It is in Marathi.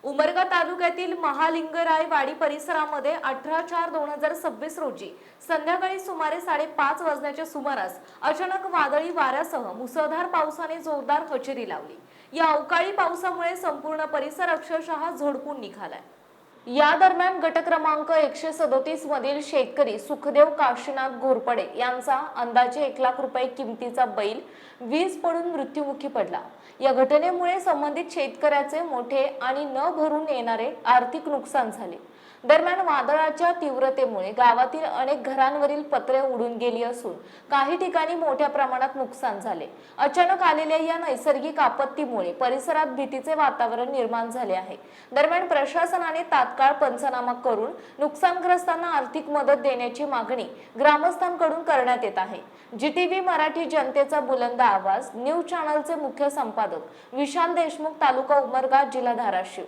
उमरगा तालुक्यातील महालिंगराय वाडी परिसरामध्ये 18/4/2026 रोजी संध्याकाळी सुमारे 5:30 वाजण्याच्या सुमारास अचानक वादळी वाऱ्यासह मुसळधार पावसाने जोरदार हजेरी लावली। या अवकाळी पावसामुळे संपूर्ण परिसर अक्षरशः झोडपून निघालाय। या दरम्यान गट क्रमांक 137 मधील शेतकरी सुखदेव काशीनाथ घोरपडे यांचा अंदाजे 1 लाख रुपये किमतीचा बैल वीज पडून मृत्युमुखी पडला। या घटनेमुळे संबंधित शेतकऱ्याचे मोठे आणि न भरून येणारे आर्थिक नुकसान झाले। दरम्यान वादळाच्या तीव्रतेमुळे गावातील अनेक घरांवरील पत्रे उडून गेली असून काही ठिकाणी मोठ्या प्रमाणात नुकसान झाले। अचानक आलेल्या या नैसर्गिक आपत्तीमुळे परिसरात भीतीचे वातावरण निर्माण झाले आहे। दरम्यान प्रशासनाने तात्काळ पंचनामा करून नुकसानग्रस्तांना आर्थिक मदत देण्याची मागणी ग्रामस्थांकडून करण्यात येत आहे। जीटीव्ही मराठी जनतेचा बुलंद आवाज न्यूज चॅनलचे मुख्य संपादक विशाल देशमुख, तालुका उमरगा, जिल्हा धाराशिव।